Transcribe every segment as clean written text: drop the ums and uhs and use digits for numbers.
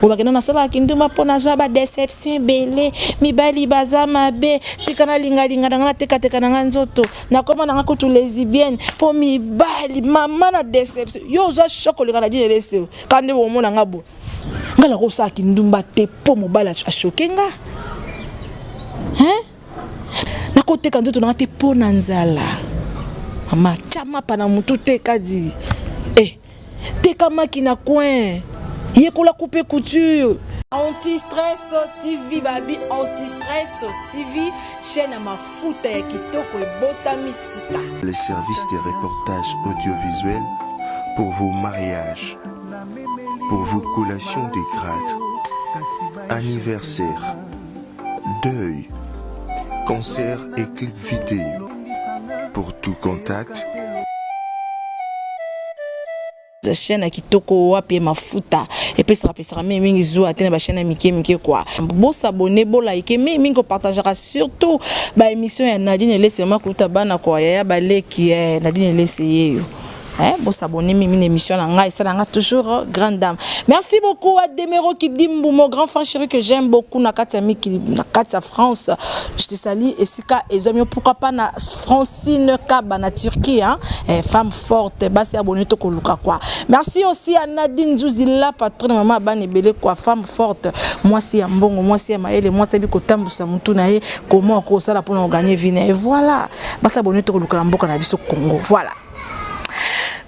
Pour que na sala kinduma pona zo ba déception belé mibali bazama be sikana linga na teka na nzoto na koma na ko tous lesbiennes pour mibali mama na déception yo zo chocolat na dit laisser quand ne mona ngabo ngala ko sa kindumba te po mobala a choquenga hein na ko teka nzoto na te po na nzala mama chama pana mutu te kazi teka makina coin yekola couper couture Anti-stress TV babi anti-stress TV chaîne à mafuta ya kitoko ebota misika. Les services de reportage audiovisuel pour vos mariages, pour vos collations de grade, anniversaire, deuil, concert et clip vidéo. Pour tout contact, la chaîne qui toko wapi mafuta et puis ça pèsera même mingi zo atena ba chaîne mike quoi bon s'abonner bon like mais mingi partagera surtout ba émission ya Nadine laisse ma kuta bana quoi ya balé qui est Nadine laisse yo bon s'abonner mais une émission là et ça là toujours grande dame. Merci beaucoup à Demero qui dit mon grand frère chéri que j'aime beaucoup na Katami qui na Katia France. Je te salue et sika ezomio pourquoi pas na Francine Kaba na Turquie hein femme forte bah c'est abonné to koluka quoi. Merci aussi à Nadine Zouzila patronne maman bane belé quoi femme forte. Moi si mbongo moi si maele moi sabi ko tambusa mutu na ye comment ko sala pour gagner vine et voilà bah c'est abonné to koluka mboka na biso Congo voilà.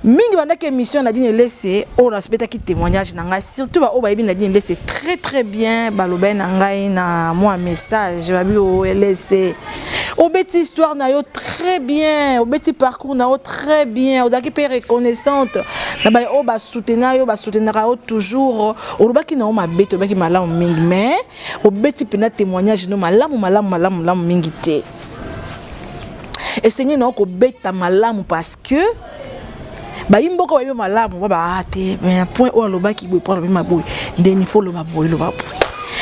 Mingi bandaki émission Nadine laissé on respecte qui témoignage nanga surtout ba obayibi Nadine laissé très bien baloba na ngai na moi message babi o laissé au beti histoire na yo très bien au beti parcours na yo très bien odaki pe reconnaissante na ba o ba soutenir yo ba soutenira yo toujours o lobaki na o mabeto baki malamu mingi mais au beti pena témoignage no malamu mingi te et seigneur na ko beta malamu parce que ba imboka wa malamu ba ate mais point o loba ki boy prendre ma boy ndeni fo loba boy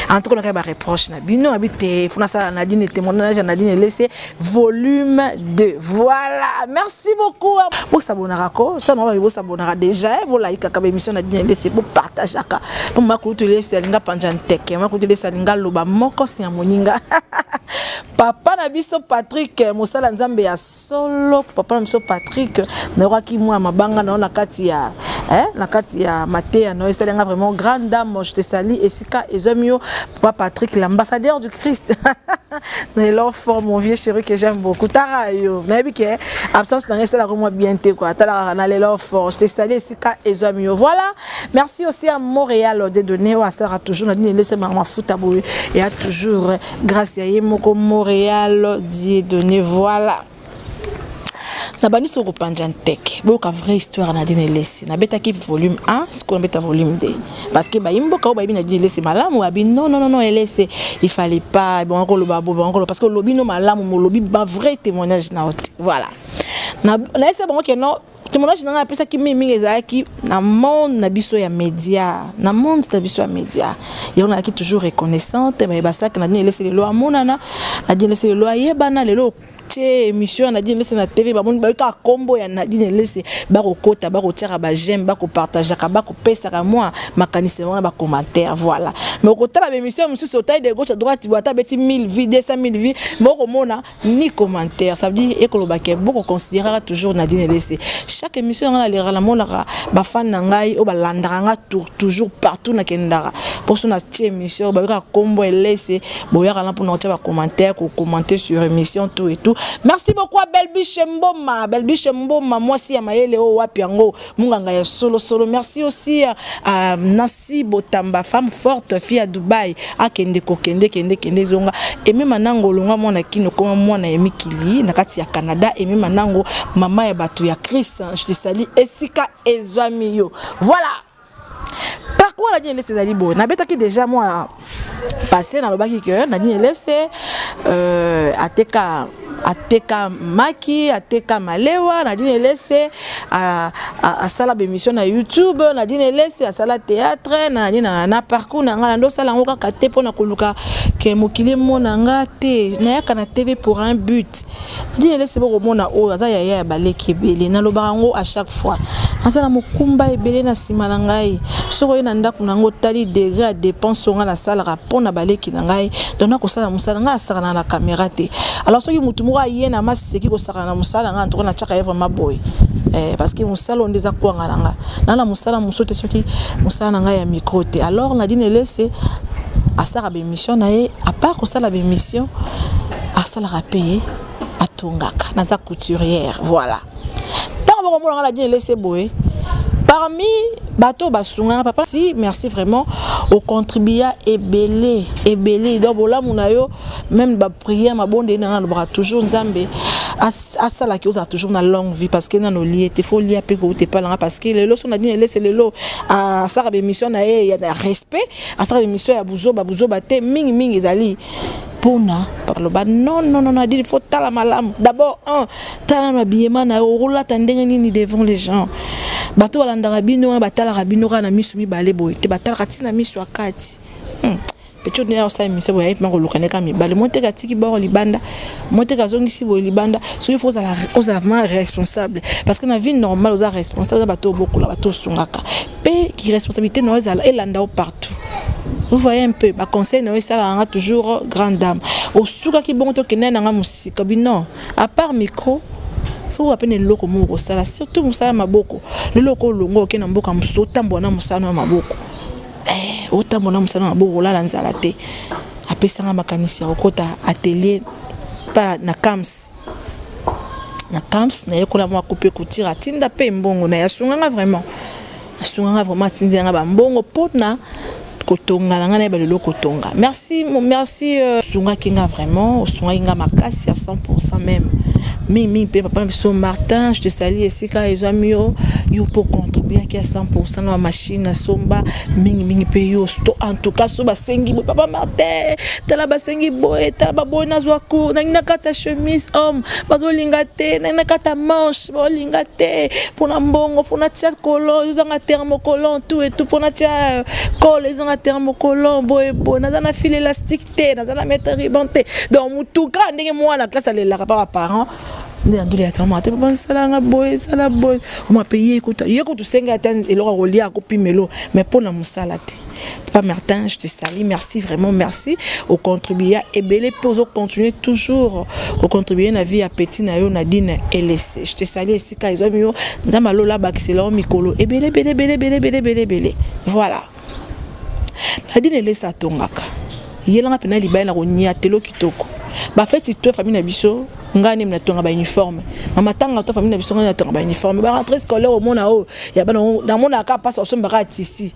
en tout cas ba reproche na bino habite fona ça Nadine témoignage Nadine laissé volume 2 voilà merci beaucoup pour s'abonner ko ça non ba s'abonner déjà pour like ka émission Nadine laissé pour partager ka pour ma ko laisser linga panjan teke ma ko laisser linga loba moko si amoninga papa na biso Patrick mosala nzambe ya solo papa na biso Patrick na roki moi mabanga na kati ya na kati ya Matéa no c'est vraiment grande dame je te salue et sika ezomio papa Patrick l'ambassadeur du Christ na leur forme mon vieux chéri que j'aime beaucoup tara yo na bi ke absence dans c'est la moi bien té quoi tala na leur forme je te salue et sika ezomio voilà merci aussi à Montréal de donner à Sarah toujours na dit laisser ma futa boy et a toujours grâce à Yemoko Montréal dit donner voilà na bani soko panjantek boka vraie histoire Nadine laissé na beta ki volume 1 ce qu'on beta volume 2 parce que ba imboka ba Nadine laissé malamu abi non elle laissé il fallait pas bon encore le babo encore parce que lobi no malamu mo lobi ba vrai témoignage na voilà na essaie bon que non témoignage na appelle ça qui mingi ezaki na monde na biso ya média na monde na biso ya média et on a qui toujours reconnaissante mais ba ça que Nadine laissé le loi monana Nadine laissé le loi yebana le lo émission Nadine laissé na TV ba monde ba ka combo ya Nadine laissé ba ko kota ba ko tira ba j'aime ba ko partager ba ko pesa ka moi makanise na ba commentaire voilà mais ko tala émission monsieur sur taille de gauche à droite boata beti 1000 vues 200 000 vues moko mona ni commentaire ça veut dire et ko lo ba ke beaucoup considérera toujours Nadine laissé chaque émission on a les la mona ba fan na ngai o ba landanga toujours partout na kendara pour son émission ba ka combo laissé boya ka la pour noter ba commentaire ko commenter sur émission tout et tout. Merci beaucoup à Belbiche Mboma moi si ya mayele o wapi yango munganga ya solo merci aussi à Nancy Botamba femme forte fille à Dubaï a kende zonga et même manango longa mona kino comme mona emikili na kati ya Canada et même manango mama ya batu ya Chris je te salue esika ezwami yo voilà pourquoi la Nadine laissé zali bo na betaki déjà moi passé dans le baki que Nadine laissé ateka maki ateka malewa Nadine laissé à sala émission na YouTube Nadine laissé à sala théâtre Nadine na parcours na ngala ndo sala ngoka kate pona koluka que mokili mona ngate na yaka na TV pour un but nadine laisse boko mona o aza ya baleki ebele na lobango à chaque fois aza na mokumba ebele na sima na ngai soko ye na ndako nango tali degré à dépense nga la salle rapport na baleki na ngai donc na kosala musala nga asaka na caméra te alors soki mutu moko ye na maseki kosaka na musala nga ntoko na chaka vraiment boy parce que musala ondeza kwanga nanga na musala musote soki musala na ngai ya micro te alors nadine laisse à ça la mission nae à part que ça la mission à ça la payer à tongaka na sa couturière voilà tant que on la dit laisser boy parmi bateau basunga papa si merci vraiment au contribuer ebelé donc voilà mon ayo même ba prière ma bonde na bras toujours nzambe à ça la qui a toujours une longue vie parce que dans nos liés il faut lier peu que pas là parce que les lots on a dit laisser les lots à ça la mission na il y a respect à ça la mission ya buzo baté mingi ezali pona par le bas non il faut tala malam d'abord tala habillement na roula tandenge ni devant les gens bato balandaka bino batala rabino na misu mibale boy te batala katina misu akati petit on a ça mission boy ma kolukane ka mibale monte ka tiki bord libanda monte ka zongisi boy libanda so il faut aux vraiment responsable parce que na vie normale aux responsable bato beaucoup la bato sungaka pe qui responsabilité no ezala elanda partout. Vous voyez un peu, ma conseil non ça là toujours grande dame. Au souka qui bon to kena na musika bino à part micro faut appeler le loko mo sala surtout musala maboko le loko longo ke na mboka musota mbona musala maboko otambona musala maboko la nzala te apesa nga makanisi okota atelier pa na camps na yekola mo couper kutira tinda pe mbongo na yasunga vraiment tinda nga ba mbongo pona kotonga na ngana ba lelo kotonga merci sunga kinga vraiment sunga kinga makasi à 100% même mi papa biso Martin je te salue ici quand ils ont mis yo pour contribuer à 100% dans la machine à somba mingi pe yo en tout cas so ba sengi papa Martin tala ba sengi boy tala ba boy na zwa cour na kata chemise homme bazolinga te na kata manche bolinga te pour na mbongo pour na tia colon ils ont un thermocollant tout et tout pour na tia col ils ont un thermocollant boy na na fil élastique te na na mettre ribbon te donc mutu ka ndenge moi la classe aller la papa parents ndanduli atama te bon sala boy on m'a payé écoute yeko senga atan eloko rolia ko pimelo mais pour la musala te papa Martin je te salue merci vraiment merci au contribuer et belé pour continuer toujours au contribuer na vie à petit na yo Nadine LC je te salue ici ka ils ont mis nzamba lola bakisela mikolo et belé voilà Nadine LC atongaka yelanga pena libaya na konya telo kitoko ba fait toi famille na biso ngani mnatonga ba uniforme mama tanga to famille na biso ngani natonga ba uniforme ba rentrée scolaire au mona o ya ba na mona ka passe au sombara tisi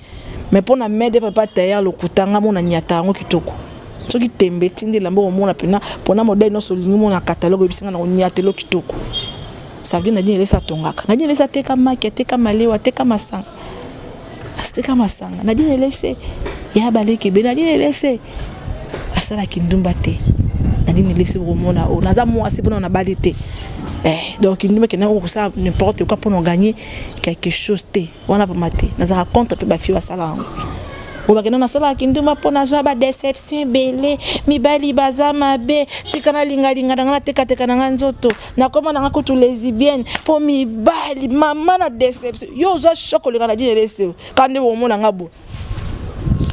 mais pour na mede pas tailleur le kutanga mona nyata ngo kitoko soki tembe tindi lambo au mona pena pona modèle no solingi mona catalogue bisinga na nyata lo kitoko ça veut dire Nadine laisse tongaka Nadine laisse teka market teka malewa teka masanga teka masanga Nadine laisse ya baleke be Nadine laisse asala kindumba te Nadine laisse romona o naza moi c'est pour on a balité donc il nous que ça n'importe quoi pour nous gagner quelque chose te on a pas maté naza raconte pe ba fi wa sala o ba kena na sala kindumba pour na ba déception belé mi bali bazama be sikana linga na teka na nzoto na koma na ko tous les lesbiennes pour mi bali mama na déception yo zo choco le Nadine laisse quand on mona ngabo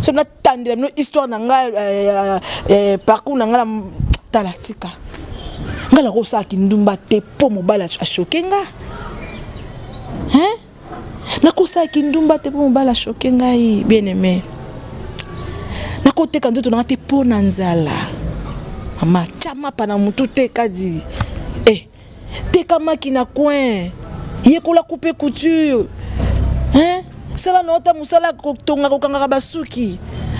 so na tandira no histoire na nga parcours na nga talatika ngala ko sa kindumba te po mobala a choquenga na ko sa kindumba te po mobala choquenga bien aimé na ko te quand tu na te po na nzala mama chama pana mutu te kazi te kama kina coin yekola couper couture sala nota musala kotonga kokanga basuki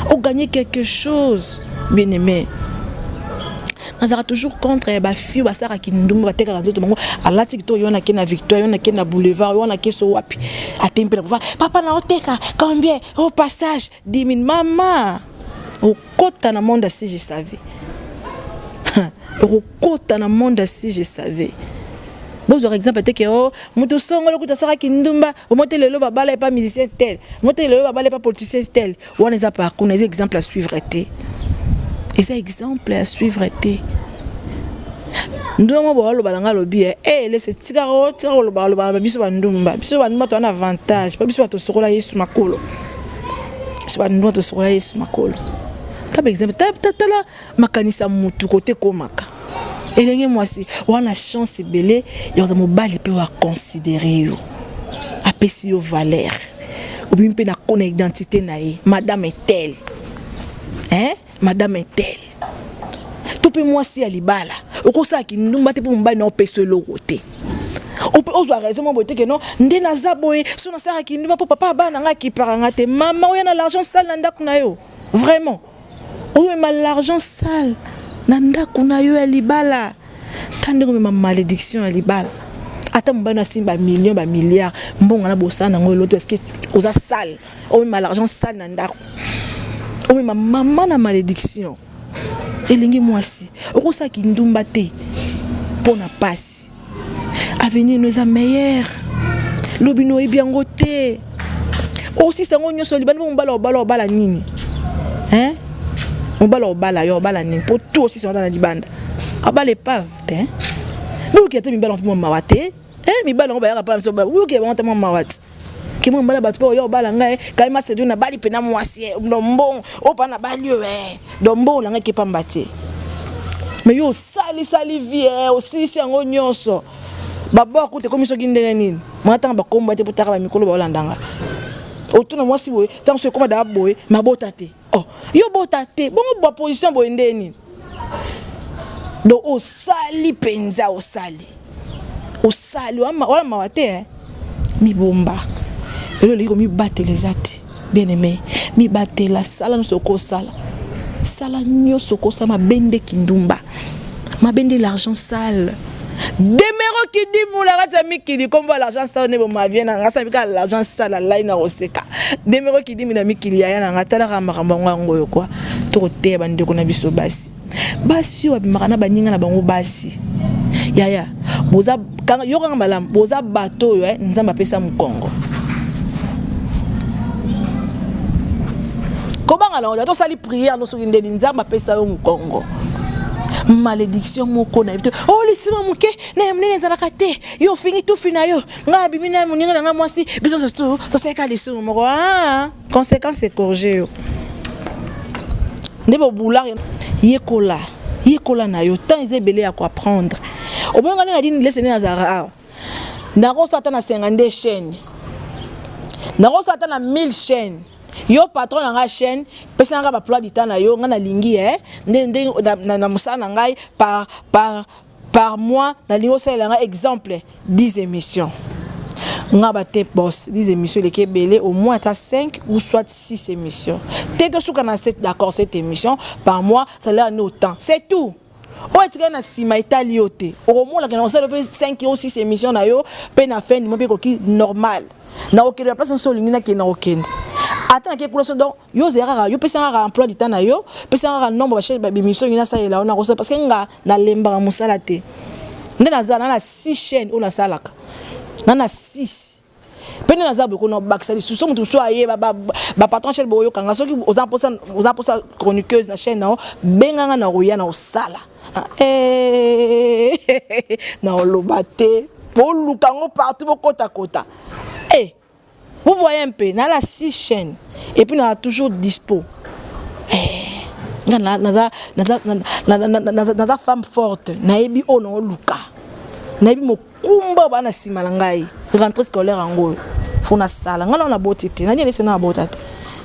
o gagner quelque chose bien aimé nazara toujours contre ba fille ba sara kindumba ba teka nzoto bango alati kito yona ke na Victoire yona ke na boulevard yona ke so wapi atempela papa na oteka combien au passage 10 000 maman au kota na monde si je savais au kota na monde si je savais. Bon, par exemple, tu que mutu songo lokuta sara kindumba, o mote lelo babala pas musicien tel, mote lelo babala pas politicien tel. On les a pas qu'on exemple à suivre été. Et c'est exemple à suivre été. Ndongo bo lo balanga lobi laisse tigaro lo balanga biso bandumba to un avantage pas biso to sokola Yesu makolo biso bandumba to sokola Yesu makolo ka exemple tala makanisa mutu côté komaka elenge mwasi wana chance belé yo za mobali pe wa considérer yo apesi yo valeur obi mpe na kona identité na ye madame est telle madame est telle tope mwasi ya libala okosa ki ndumba te po mobali na opesa eloko te ope ozwa raison mo bote ke non nde naza boye so na sara ki ndumba po papa bana nga ki paranga te mama oya na l'argent sale na ndako na yo vraiment oyo ma l'argent sale na ndako na yo ya libala tande ko ma malédiction ya libala ata mobali na simba million ba milliard mbonga na bosana ngo l'autre est-ce que oza sale oyo ma l'argent sale na ndako oyo ma maman na malédiction elingi mwasi okosa ki ndumba te pona pasi avenir nous a meilleur lobino e bien ngote aussi sango nyoso libana mbala nini mbala yo bala nini pour tout aussi sont dans la libanda abale pas te bu ki ate mbala mpo mawate mbala ngoba ya pa so bu ki ba mpo mawate ke mo mbala bato yo bala ngai kai ma sedu na bali pena mwasi ndombo opa na bali yo ndombo la ngai ke pamba te mais yo sali vie aussi sango nyonso babo akute komiso kindele nini mwata ba komba te potaka ba mikolo ba olandanga otuna mwasi boye tant so koma da boye mabota te yo bota te bongo ba position boye ndeni do osali penza osali wala mawate mi bomba elo liko mi battre les ati bien aimé mi battre la sala no soko sala nyo soko sa mabende kindumba mabende l'argent sale demero qui dit moula rata mikili komba l'argent sale ne ma vienne ngasa bika l'argent sale la ina oseka demero qui dit mina mikili ya na ngatala kama ngoyo kwa to te bande ko na biso basi wa bimaka baninga na bango basi yaya boza yoka malam boza bato yo nzamba pesa mukongo kobanga la to sali prière no soki ndeni nzamba pesa yo mukongo malédiction moko na bito lisima muke na mnene zalaka te yo fini tout fina yo nga bimina muninga nga mwasi biso to seka lisu moko conséquence corriger yo ndebo bular yekola na yo tant ezebele ya ko apprendre obonga na dini lesene na zara ndako sata na 52 chaînes ndako sata na 1000 chaînes yo patron na nga chaîne pesa nga ba plat du temps na yo nga na lingi ndenge na musana ngai par mois na lingo sala nga exemple 10 émissions nga ba te boss 10 émissions les kebele au moins à 5 ou soit 6 émissions te suka na 7 d'accord cette émission par mois ça l'air autant c'est tout est-ce que na sima Italie yote au moins la que on sait 5 ou 6 émissions na yo pe na fin mo pe ko normal na ok la place on so lingina ke na ok attends que pour donc yo zera yo pesa nga emploi du temps na yo pesa nga nombre ba chaîne ba émission ina ça là on a parce que nga na lemba musala te ndena za na 6 chaînes on a salaka na 6 pene na za boko no baksa li suso mutu so aye ba patron chel boyo kanga soki oza posa chroniqueuse na chaîne na benga nga na roya na osala na olobate pour lukango partout kota vous voyez un peu, dans la 6 chaînes, et puis on a toujours dispo. Dans la femme forte, naebi ono luka. Naebi mo kumba bana simalangai. Rentrée scolaire en gros. Fona sala. Ngala on a botité. Nani laissé na botate.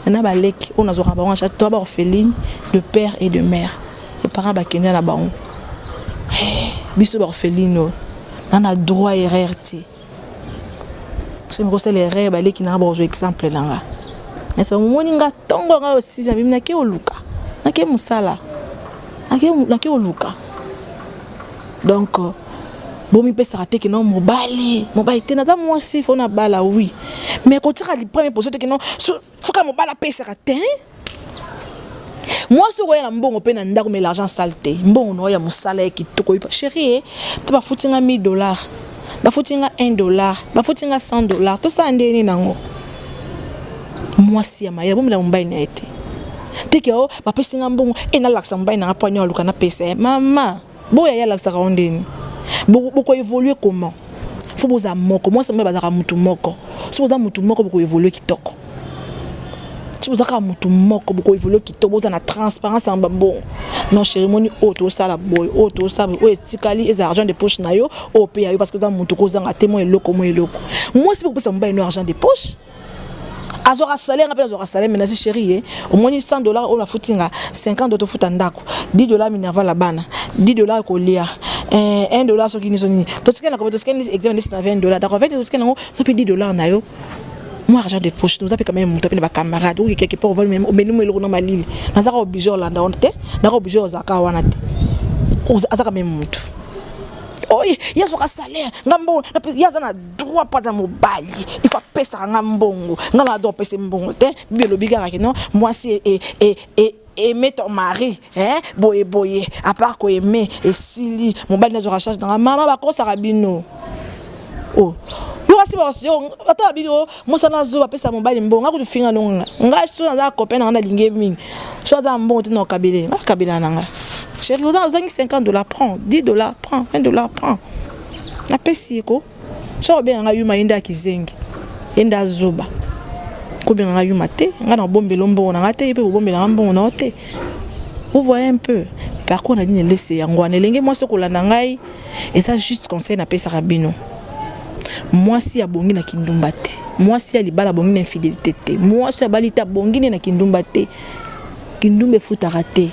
Na ba lek, on a zo ba château ba orpheline de père et de mère. Les parents ba kenya na baon. Biso ba orpheline. On a droit à RRT. Je me conseille les rêves qui n'ont pas exemple là. Mais ça me moninga tongo nga aussi ça bimna ke oluka. Na ke musala. Na ke oluka. Donc bon mi pesa raté que non mobali te na ta moi si faut na bala oui. Mais quand tu as le premier position que non faut que mobala pesa raté. Moi so roya mbongo pe na ndako mais l'argent saleté. Mbongo no ya musala ki toko chérie, tu vas foutre $1000. Bafutinga $1, bafutinga $100, tout ça ndeni nango. Moi si ya maya bomela mumbai na été. teke o bapesi nga mbongo na laksa mobali na poignet aluka na pesa mama boya ya laksa ka ondeni boko évoluer comment faut boza moko moi ça me bazaka mutu moko so boza mutu moko boko évoluer kitoko so boza ka mutu moko boko évoluer kitoko boza na transparence en bambo non cérémonie auto sala boy auto sala o estikali ez argent de poche na yo o pe yo parce que za mutu ko zanga témoin eloko moi si boko pesa mobali no argent de poche azora salaire ngapela azora salaire mais nazi chérie au moins $100 on la foutinga 50 doto futa ndako $10 minerva la bana $10 ko lia $1 so kini soni to tikana ko to tikana examen de $20 d'accord avec to tikana ngo so pe $10 na yo moi argent de poche nous appelle quand même mon ba camarade ou quelque part on même nous eloko na malili nazaka obligé Hollande on te na ko obligé ozaka wana te azaka même mutu oye yazo ka salaire ngambo yaza na droit pas dans mobali il faut pesa ngambongo ngala do pesa mbongo te bielo bigara que non moi c'est aimer ton mari boye à part ko aimer et sili mobali nazo rachat dans mama ba ko sarabino oh yo asi ba sio ata biro moi ça nazo ba pesa mobali mbongo ngako tufinga nonga nga so na copain na linge mingi so za mbongo te no kabila nanga chérie, vous avez $50, prends. $10, prends. $20, prends. Na pesi ko. So bien nga yuma inda kizengi. Inda zoba. Ko bien nga yuma te, nga na bombe lombo na ngate pe bombe na mbongo na te. Vous voyez un peu. Par contre on a dit ne laisser yango na lenge moi so ko landa ngai et ça juste conseil na pesa rabino. Moi si ya bongi na kindumba te. Moi si ya libala bongi na infidélité te. Moi si ya balita bongi na kindumba te. Kindumbe futa raté.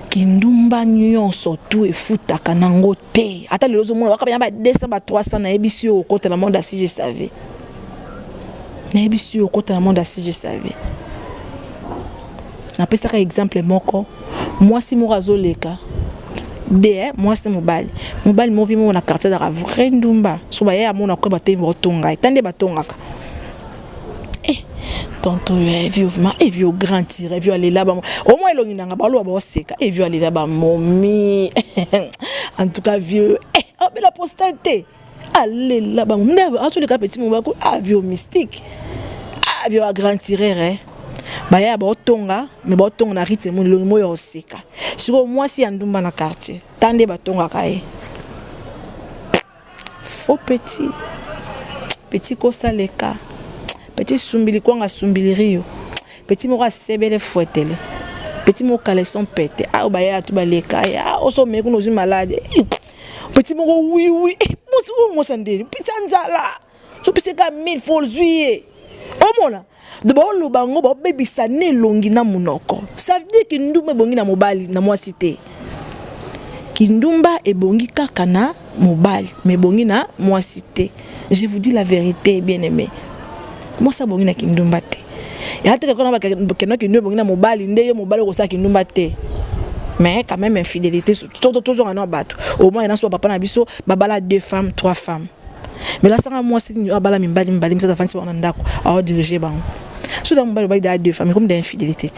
Kindumba nyonso tout et futaka nango te ata lelo zo mona wakabya ba 200 ba 300 na ebisi au côté la monde si je savais na ebisi au côté la monde si je savais na pesa ka exemple moko moi si morazo leka de moi c'est mobile mo vi mo na quartier da vrai ndumba so ba ya mona ko ba te botonga tande batongaka tonto et vieux grand tiré vieux aller là-bas au moins il y a balo ba seka et vieux aller là-bas momi en tout cas vieux oh mais la postalité aller là-bas en tout cas petit mo ba vieux mystique vieux grand tiré ba ya ba tonga mais ba tonga na rite mo lo mo yo seka sur moi si andumba na quartier tande ba tonga kae faux petit ko saleka petit sumbili kwanga sumbili rio petit moko sebele fouetele petit moko caleçon pété baya tu baleka oso meko no malade petit moko oui mo sandeli petit nzala so pese ka 1000 fois juillet omona de ba lo bango ba bebisa ne longi na munoko ça veut dire que ndumba bongi na mobali na mwasi te kindumba ebongi kaka na mobali mais bongi na mwasi te je vous dis la vérité bien aimé. Moi ça bongi na kindumba te et hata quand ba keno kindumba bongi na mobali ndeyo mobali ko sa kindumba te mais quand même infidélité toujours en bateau au moins il y a soit papa na biso babala 2 femmes 3 femmes mais là ça moi c'est babala mimbali ça fancy on ndako a diriger bango so da mobali da 2 femmes comme d'infidélité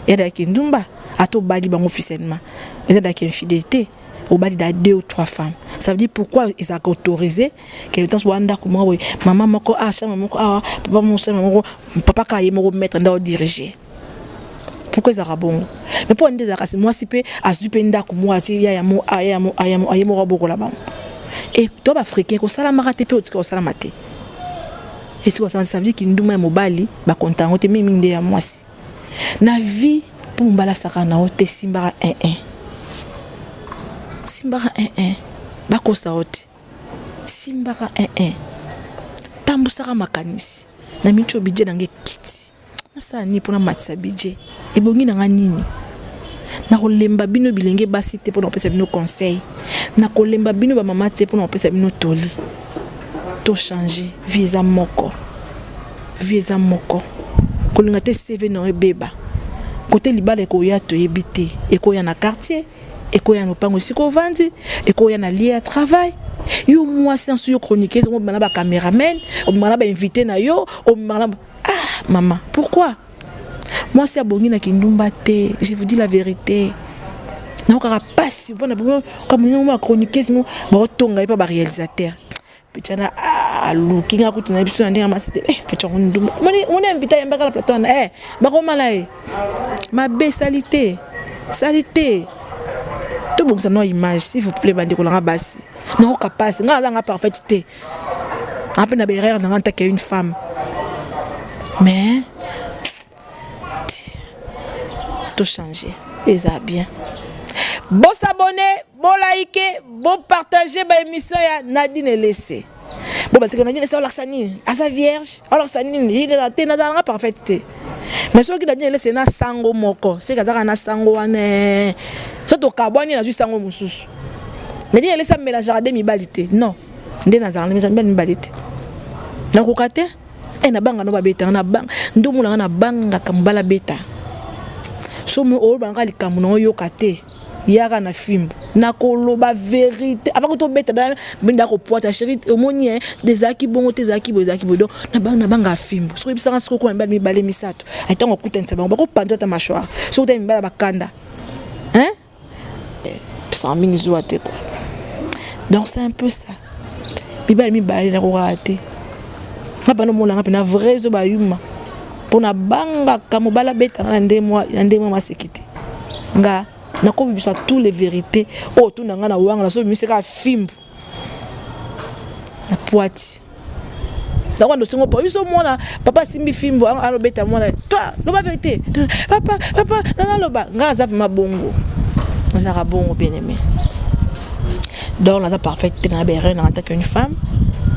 et da kindumba ato bali bango officiellement mais da infidélité au bali da 2 ou 3 femmes ça veut dire pourquoi ils ont autorisé que temps wanda ko moi maman moko chama moko papa mon moko papa ka yemo mettre nda diriger pourquoi ils ont bon mais pour ndeza kasi moi si pe azupenda ko moi si ya mo ayemo boko la bango et to ba africain ko sala marate pe otiko sala mate et c'est ça veut dire kinduma mobali ba kontango te mingi nde ya mwasi na vie pour mbala saka na ote simbara 1 simbara 1 bakosa ote simbara 1 tambusaka makanisi na micho bidje nange kiti nasa ni pona matsa bidje ebongi nanga nini na kolemba bino bilenge basi te pona opesa bino conseil na kolemba bino ba mama te pona opesa bino toli to changer visa moko kolinga te CV no ebeba côté libala ko ya to ebité e ko ya na quartier et ko ya no pango siko vandi et ko ya na lié à travail yo moi c'est sur chroniquer on ba caméraman on ba invité na yo on maman pourquoi moi c'est abongi na kindumba te je vous dis la vérité na okara passe voilà comme on chroniquer sinon ba tonga pas ba réalisateur Pichana looking à côté de l'épisode en disant c'était fait on est invité à la plateau ma belle salité tout bon ça non image s'il vous plaît bande ko la basi non capable nga la parfaité à peine derrière dans tant qu'une femme mais tout changer et ça bien bon s'abonner bon liker bon partager ba émission ya Nadine laissé bon ba tiko Nadine laissé alors sanine à sa vierge alors sanine il est dans la parfaité mais ce qui Nadine laissé na sango moko c'est kazaka na sango wane soto kabwani na ju sango mususu Nadine laissé mélange jardin mibalité non ndé na jardin mibalité na kokate na banga no ba beta na bang ndumula na banga kambala beta somo o banga likamu no yokate yaka na fimbo na koloba vérité avant que to beta da binda ko poata chérie omoni des aki bongo te zaki bodo na banga fimbo so ibisanga siko ko mbali mibale misato aitango kutensa bango bako pando ta mâchoire so te mbala bakanda ça mingi zoate quoi donc c'est un peu ça mibale na ko rater na bano molanga pena vrai zo ba yuma pona banga kamobala beta na ndemo masekite nga na ko bibisa tous les vérités oh tout nanga na wanga na so miseka fimbo na poati na kwando singo po biso mona papa simbi fimbo alo beta mona toi lo ba vérité papa na loba nga za ma bongo za bongo bien aimé donc la parfaite na bere na tant qu'une femme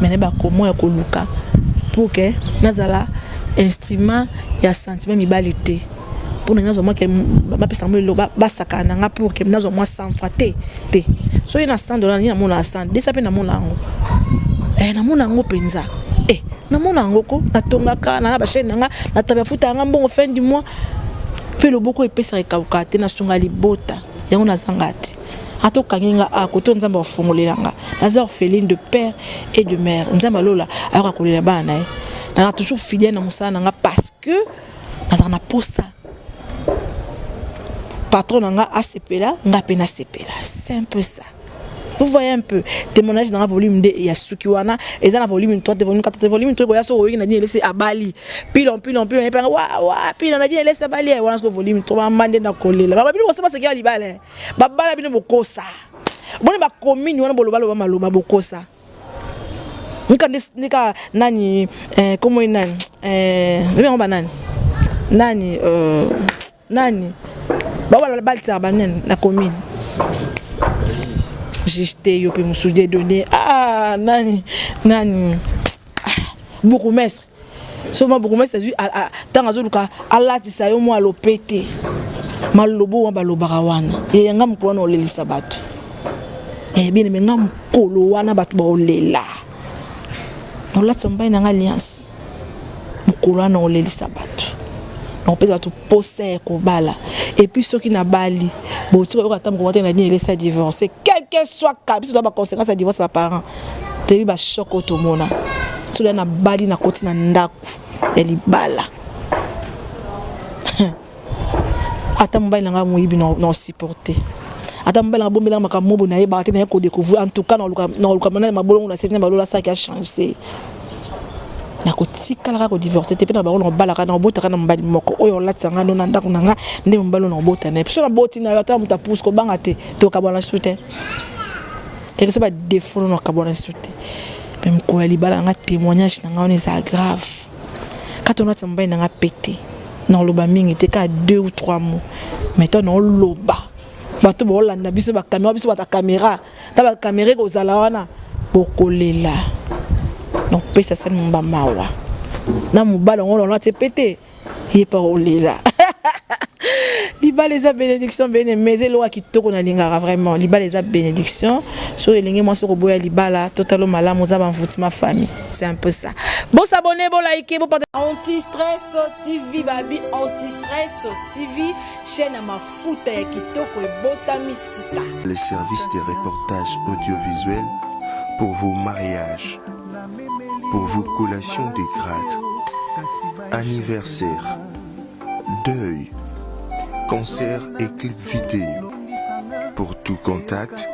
mais ne ba comment ya ko luka pour que nazala instrument ya sentiment mibalité pour nous moi que ma pesa mo lo ba sakana nga pour que nazo moi sans faté te so ina $100 ni na mona 100 de ça pe na mona ngo na mona ngo penza na mona ngo ko na tongaka na ba chaîne nga na tabia futa nga mbongo fin du mois pe lo boko epesa rekauka te na sunga libota yango na zangati ato kanginga akoto nzamba ofungolelanga naza orpheline de père et de mère nzamba lola aka kolela bana na toujours fidèle na musana nga parce que na posa patron nga ACPla nga pena CPla c'est un peu ça vous voyez un peu témoignage dans la volume 2 ya sukiwana et dans la volume 3 volume 4 volume 3 ya so oyi na laisser abali pilon et pas wa pilon na laisser abali wana so volume 3 mande na kolela baba bino ko sa ke libale baba bino bokosa bone ba commune wana boloba maloba bokosa nika nani comment nani on ba nani baba balta banen na commune j'étais yo pe musude donné nani beaucoup mestre seulement beaucoup mestre tant azoluka alati sa yo mo alopete malobo wa balobara wana nga mkono olelisa batu bien mais nga mkolo wana batu ba olela olati mbai na alliance mkolo wana olelisa batu on peut tout poser ko bala et puis ceux qui na bali bon tu ko attendre comment na dit laisser divorcer quel que soit cas doit ba conséquence à divorce par parents te ba choc automona tu na bali na koti na ndaku eli bala ata mobali nga moyibi non supporter ata mobali nga bombela makamobo na yeba te na ko découvrir en tout cas na luka na mabolongo na setna balola ça qui a changé na ko tikala ko divorcer te pe na ba on balaka na bota kana mbali moko oyo latsanga no na ndako nanga nde mbalo na bota na so na boti na yo ata muta pousse ko banga te to ka bona soutien quelque chose ba défaut no ka bona soutien même ko ali bala nga témoignage na nga on est grave quand on a tsamba na nga pété na loba mingi te ka 2 ou 3 mots mais toi non loba bato bo landa biso ba caméra ta ba caméra ko zala wana bokolela donc pesa ça mon mawa na mobala on a te pété il pas olela liba les bénédictions mais elwa kitoko na lingara vraiment liba les bénédictions so elingi moi so ko boya libala totalo malamu za ba mvutima famille c'est un peu ça bon s'abonner bon liker bon partager anti-stress TV babi anti-stress TV chaîne à mafuta ya kitoko e bota misika les services de reportage audiovisuels pour vos mariages, pour vos collations des grades, anniversaire, deuil, concert et clip vidéo. Pour tout contact,